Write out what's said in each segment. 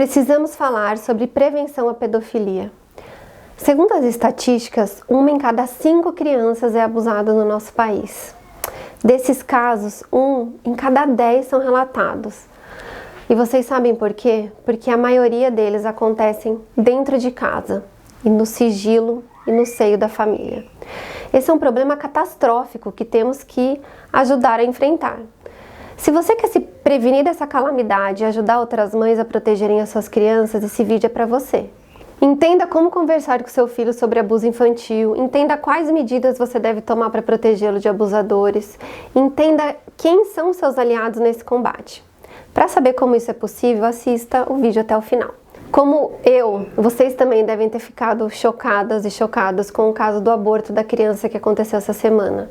precisamos falar sobre prevenção à pedofilia. Segundo as estatísticas, 1 em cada 5 crianças é abusada no nosso país. Desses casos, 1 em cada 10 são relatados. E vocês sabem por quê? Porque a maioria deles acontecem dentro de casa, e no sigilo e no seio da família. Esse é um problema catastrófico que temos que ajudar a enfrentar. Se você quer se prevenir dessa calamidade e ajudar outras mães a protegerem as suas crianças, esse vídeo é para você. Entenda como conversar com seu filho sobre abuso infantil, entenda quais medidas você deve tomar para protegê-lo de abusadores, entenda quem são seus aliados nesse combate. Para saber como isso é possível, assista o vídeo até o final. Como vocês também devem ter ficado chocadas e chocados com o caso do aborto da criança que aconteceu essa semana.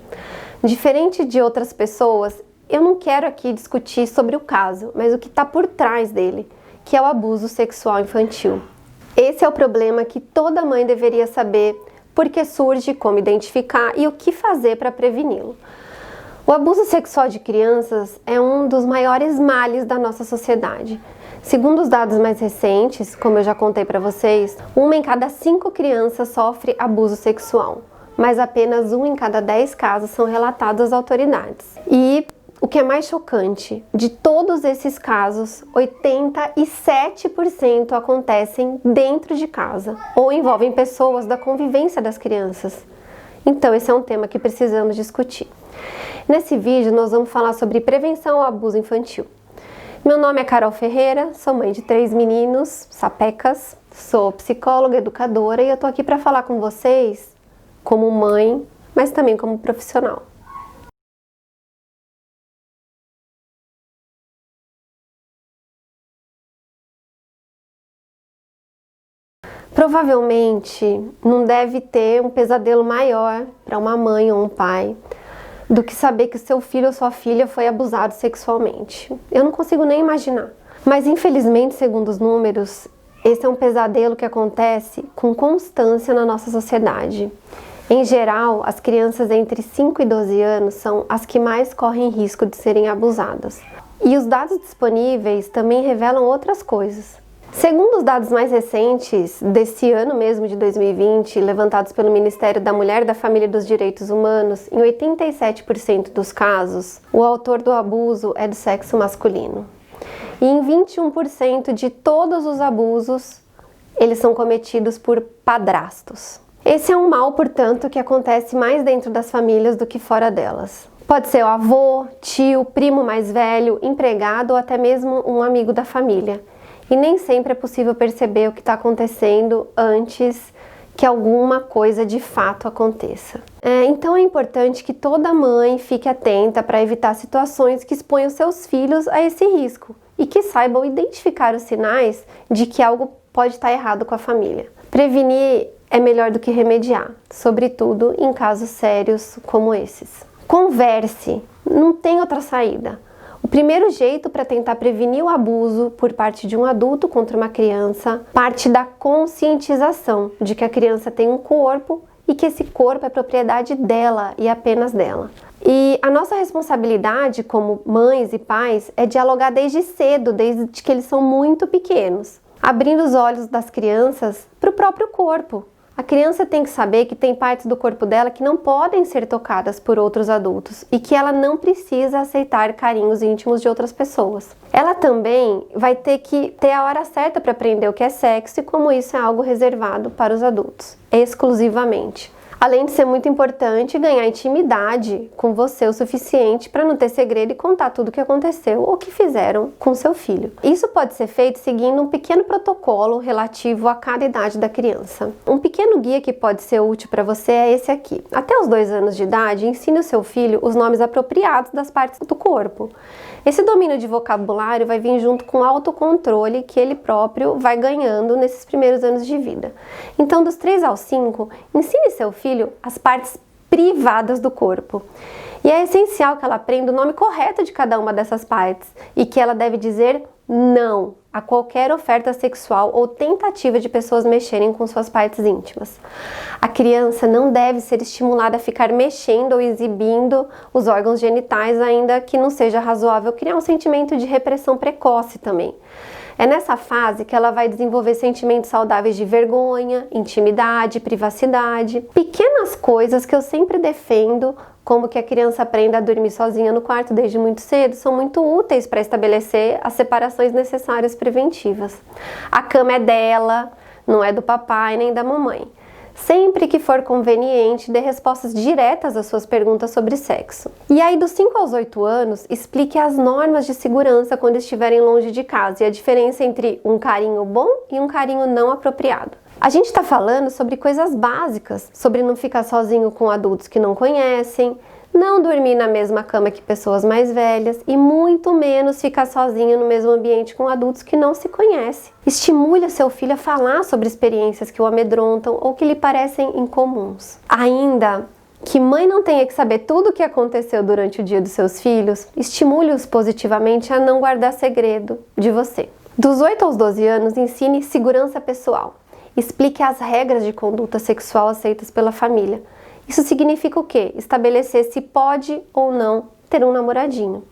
Diferente de outras pessoas, eu não quero aqui discutir sobre o caso, mas o que está por trás dele, que é o abuso sexual infantil. Esse é o problema que toda mãe deveria saber, por que surge, como identificar e o que fazer para preveni-lo. O abuso sexual de crianças é um dos maiores males da nossa sociedade. Segundo os dados mais recentes, como eu já contei para vocês, 1 em cada 5 crianças sofre abuso sexual, mas apenas 1 em cada 10 casos são relatados às autoridades. E o que é mais chocante, de todos esses casos, 87% acontecem dentro de casa ou envolvem pessoas da convivência das crianças. Então esse é um tema que precisamos discutir. Nesse vídeo nós vamos falar sobre prevenção ao abuso infantil. Meu nome é Carol Ferreira, sou mãe de 3 meninos, sapecas, sou psicóloga, educadora e eu tô aqui para falar com vocês como mãe, mas também como profissional. Provavelmente não deve ter um pesadelo maior para uma mãe ou um pai do que saber que seu filho ou sua filha foi abusado sexualmente. Eu não consigo nem imaginar. Mas infelizmente, segundo os números, esse é um pesadelo que acontece com constância na nossa sociedade. Em geral, as crianças entre 5 e 12 anos são as que mais correm risco de serem abusadas. E os dados disponíveis também revelam outras coisas. Segundo os dados mais recentes, desse ano mesmo de 2020, levantados pelo Ministério da Mulher, da Família e dos Direitos Humanos, em 87% dos casos, o autor do abuso é do sexo masculino. E em 21% de todos os abusos, eles são cometidos por padrastos. Esse é um mal, portanto, que acontece mais dentro das famílias do que fora delas. Pode ser o avô, tio, primo mais velho, empregado ou até mesmo um amigo da família. E nem sempre é possível perceber o que está acontecendo antes que alguma coisa de fato aconteça. Então é importante que toda mãe fique atenta para evitar situações que exponham seus filhos a esse risco e que saibam identificar os sinais de que algo pode estar errado com a família. Prevenir é melhor do que remediar, sobretudo em casos sérios como esses. Converse, não tem outra saída. O primeiro jeito para tentar prevenir o abuso por parte de um adulto contra uma criança parte da conscientização de que a criança tem um corpo e que esse corpo é propriedade dela e apenas dela. E a nossa responsabilidade como mães e pais é dialogar desde cedo, desde que eles são muito pequenos, abrindo os olhos das crianças para o próprio corpo. A criança tem que saber que tem partes do corpo dela que não podem ser tocadas por outros adultos e que ela não precisa aceitar carinhos íntimos de outras pessoas. Ela também vai ter que ter a hora certa para aprender o que é sexo e como isso é algo reservado para os adultos, exclusivamente. Além de ser muito importante ganhar intimidade com você o suficiente para não ter segredo e contar tudo o que aconteceu ou que fizeram com seu filho. Isso pode ser feito seguindo um pequeno protocolo relativo a cada idade da criança. Um pequeno guia que pode ser útil para você é esse aqui. Até os 2 anos de idade, ensine o seu filho os nomes apropriados das partes do corpo. Esse domínio de vocabulário vai vir junto com o autocontrole que ele próprio vai ganhando nesses primeiros anos de vida. Então, dos 3 aos 5, ensine seu filho as partes privadas do corpo. E é essencial que ela aprenda o nome correto de cada uma dessas partes e que ela deve dizer não a qualquer oferta sexual ou tentativa de pessoas mexerem com suas partes íntimas. A criança não deve ser estimulada a ficar mexendo ou exibindo os órgãos genitais, ainda que não seja razoável criar um sentimento de repressão precoce também. É nessa fase que ela vai desenvolver sentimentos saudáveis de vergonha, intimidade, privacidade. Pequenas coisas que eu sempre defendo, como que a criança aprenda a dormir sozinha no quarto desde muito cedo, são muito úteis para estabelecer as separações necessárias preventivas. A cama é dela, não é do papai nem da mamãe. Sempre que for conveniente, dê respostas diretas às suas perguntas sobre sexo. E aí, dos 5 aos 8 anos, explique as normas de segurança quando estiverem longe de casa e a diferença entre um carinho bom e um carinho não apropriado. A gente está falando sobre coisas básicas, sobre não ficar sozinho com adultos que não conhecem, não dormir na mesma cama que pessoas mais velhas e muito menos ficar sozinho no mesmo ambiente com adultos que não se conhecem. Estimule o seu filho a falar sobre experiências que o amedrontam ou que lhe parecem incomuns. Ainda que mãe não tenha que saber tudo o que aconteceu durante o dia dos seus filhos, estimule-os positivamente a não guardar segredo de você. Dos 8 aos 12 anos, ensine segurança pessoal. Explique as regras de conduta sexual aceitas pela família. Isso significa o quê? Estabelecer se pode ou não ter um namoradinho.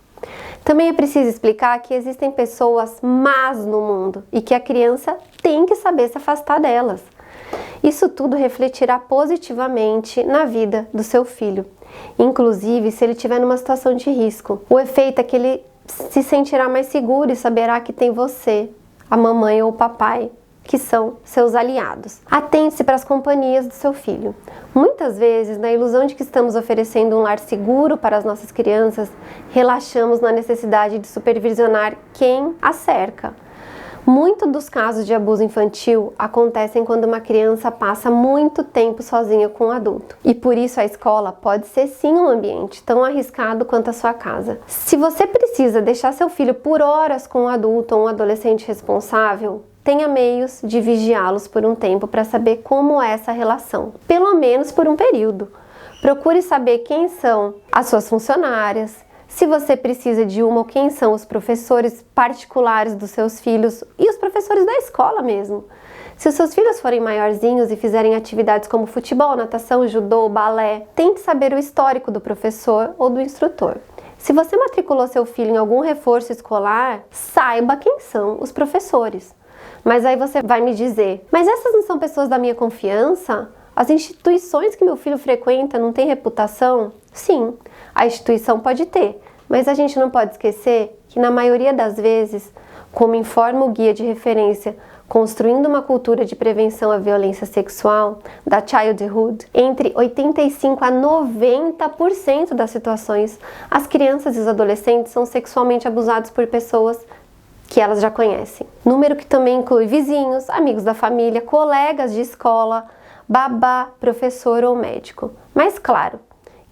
Também é preciso explicar que existem pessoas más no mundo e que a criança tem que saber se afastar delas. Isso tudo refletirá positivamente na vida do seu filho, inclusive se ele estiver numa situação de risco. O efeito é que ele se sentirá mais seguro e saberá que tem você, a mamãe ou o papai, que são seus aliados. Atente-se para as companhias do seu filho. Muitas vezes, na ilusão de que estamos oferecendo um lar seguro para as nossas crianças, relaxamos na necessidade de supervisionar quem a cerca. Muitos dos casos de abuso infantil acontecem quando uma criança passa muito tempo sozinha com um adulto. E por isso a escola pode ser sim um ambiente tão arriscado quanto a sua casa. Se você precisa deixar seu filho por horas com um adulto ou um adolescente responsável, tenha meios de vigiá-los por um tempo para saber como é essa relação, pelo menos por um período. Procure saber quem são as suas funcionárias, se você precisa de uma ou quem são os professores particulares dos seus filhos e os professores da escola mesmo. Se os seus filhos forem maiorzinhos e fizerem atividades como futebol, natação, judô, balé, tente saber o histórico do professor ou do instrutor. Se você matriculou seu filho em algum reforço escolar, saiba quem são os professores. Mas aí você vai me dizer, mas essas não são pessoas da minha confiança? As instituições que meu filho frequenta não têm reputação? Sim, a instituição pode ter, mas a gente não pode esquecer que na maioria das vezes, como informa o guia de referência Construindo uma Cultura de Prevenção à Violência Sexual, da Childhood, entre 85% a 90% das situações, as crianças e os adolescentes são sexualmente abusados por pessoas que elas já conhecem. Número que também inclui vizinhos, amigos da família, colegas de escola, babá, professor ou médico. Mas claro,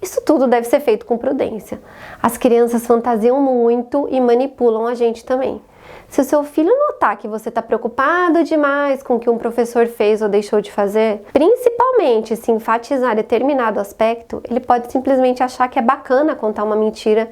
isso tudo deve ser feito com prudência. As crianças fantasiam muito e manipulam a gente também. Se o seu filho notar que você está preocupado demais com o que um professor fez ou deixou de fazer, principalmente se enfatizar determinado aspecto, ele pode simplesmente achar que é bacana contar uma mentira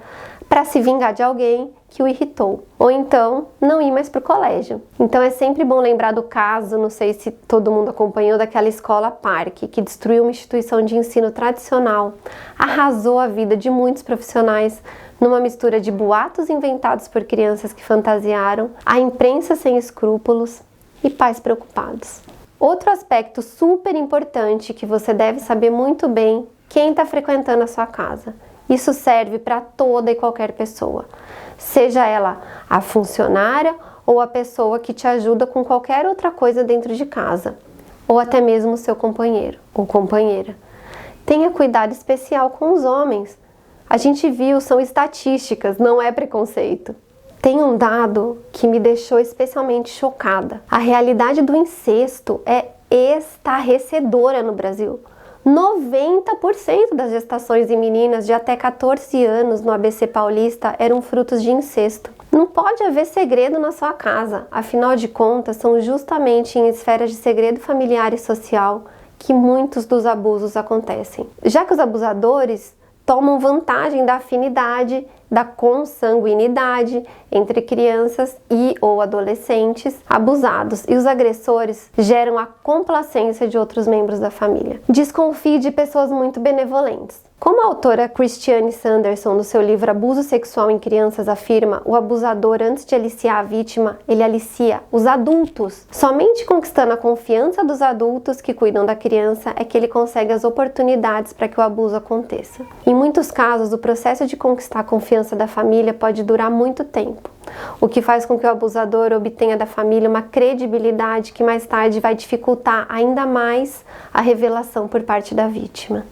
para se vingar de alguém que o irritou, ou então não ir mais para o colégio. Então é sempre bom lembrar do caso, não sei se todo mundo acompanhou, daquela escola Parque, que destruiu uma instituição de ensino tradicional, arrasou a vida de muitos profissionais, numa mistura de boatos inventados por crianças que fantasiaram, a imprensa sem escrúpulos e pais preocupados. Outro aspecto super importante que você deve saber muito bem: quem está frequentando a sua casa. Isso serve para toda e qualquer pessoa, seja ela a funcionária ou a pessoa que te ajuda com qualquer outra coisa dentro de casa, ou até mesmo o seu companheiro ou companheira. Tenha cuidado especial com os homens. A gente viu, são estatísticas, não é preconceito. Tem um dado que me deixou especialmente chocada. A realidade do incesto é estarrecedora no Brasil. 90% das gestações em meninas de até 14 anos no ABC Paulista eram frutos de incesto. Não pode haver segredo na sua casa, afinal de contas, são justamente em esferas de segredo familiar e social que muitos dos abusos acontecem. Já que os abusadores tomam vantagem da afinidade, da consanguinidade entre crianças e ou adolescentes abusados, e os agressores geram a complacência de outros membros da família. Desconfie de pessoas muito benevolentes. Como a autora Christiane Sanderson, no seu livro Abuso Sexual em Crianças, afirma, o abusador, antes de aliciar a vítima, ele alicia os adultos. Somente conquistando a confiança dos adultos que cuidam da criança é que ele consegue as oportunidades para que o abuso aconteça. Em muitos casos, o processo de conquistar a confiança da família pode durar muito tempo, o que faz com que o abusador obtenha da família uma credibilidade que mais tarde vai dificultar ainda mais a revelação por parte da vítima.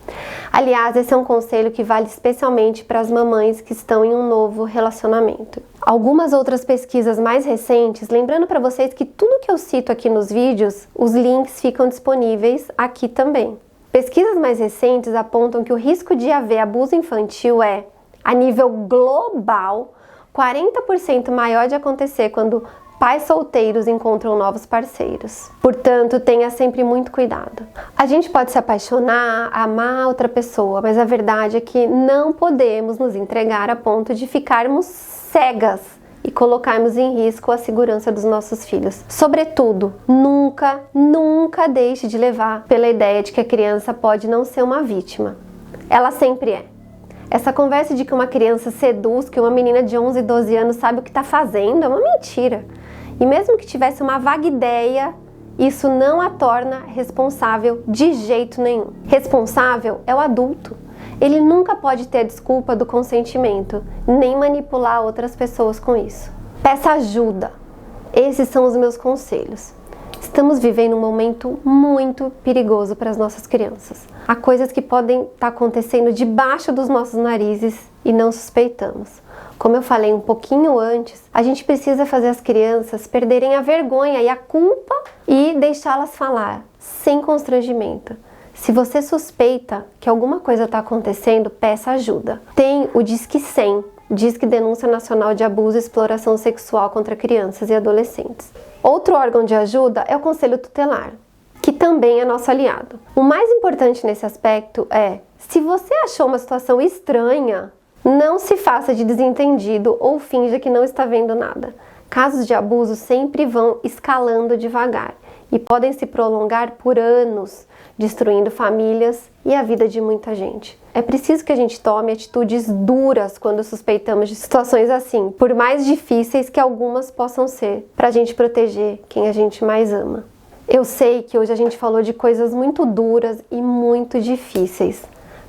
Aliás, esse é um conselho que vale especialmente para as mamães que estão em um novo relacionamento. Algumas outras pesquisas mais recentes, lembrando para vocês que tudo que eu cito aqui nos vídeos, os links ficam disponíveis aqui também. Pesquisas mais recentes apontam que o risco de haver abuso infantil é, a nível global, 40% maior de acontecer quando pais solteiros encontram novos parceiros. Portanto, tenha sempre muito cuidado. A gente pode se apaixonar, amar outra pessoa, mas a verdade é que não podemos nos entregar a ponto de ficarmos cegas e colocarmos em risco a segurança dos nossos filhos. Sobretudo, nunca deixe de levar pela ideia de que a criança pode não ser uma vítima. Ela sempre é. Essa conversa de que uma criança seduz, que uma menina de 11, 12 anos sabe o que está fazendo, é uma mentira. E mesmo que tivesse uma vaga ideia, isso não a torna responsável de jeito nenhum. Responsável é o adulto. Ele nunca pode ter desculpa do consentimento, nem manipular outras pessoas com isso. Peça ajuda. Esses são os meus conselhos. Estamos vivendo um momento muito perigoso para as nossas crianças. Há coisas que podem estar acontecendo debaixo dos nossos narizes e não suspeitamos. Como eu falei um pouquinho antes, a gente precisa fazer as crianças perderem a vergonha e a culpa e deixá-las falar, sem constrangimento. Se você suspeita que alguma coisa está acontecendo, peça ajuda. Tem o Disque 100, Disque Denúncia Nacional de Abuso e Exploração Sexual contra Crianças e Adolescentes. Outro órgão de ajuda é o Conselho Tutelar, que também é nosso aliado. O mais importante nesse aspecto é, se você achou uma situação estranha, não se faça de desentendido ou finja que não está vendo nada. Casos de abuso sempre vão escalando devagar e podem se prolongar por anos, destruindo famílias e a vida de muita gente. É preciso que a gente tome atitudes duras quando suspeitamos de situações assim, por mais difíceis que algumas possam ser, para a gente proteger quem a gente mais ama. Eu sei que hoje a gente falou de coisas muito duras e muito difíceis,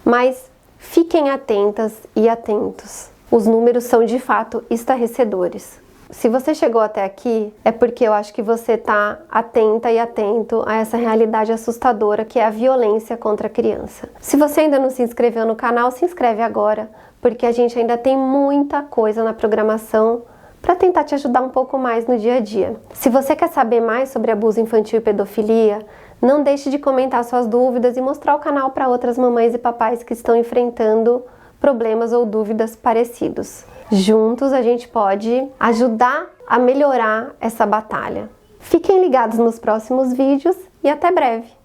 mas fiquem atentas e atentos. Os números são de fato estarrecedores. Se você chegou até aqui, é porque eu acho que você está atenta e atento a essa realidade assustadora que é a violência contra a criança. Se você ainda não se inscreveu no canal, se inscreve agora, porque a gente ainda tem muita coisa na programação para tentar te ajudar um pouco mais no dia a dia. Se você quer saber mais sobre abuso infantil e pedofilia, não deixe de comentar suas dúvidas e mostrar o canal para outras mamães e papais que estão enfrentando problemas ou dúvidas parecidos. Juntos a gente pode ajudar a melhorar essa batalha. Fiquem ligados nos próximos vídeos e até breve!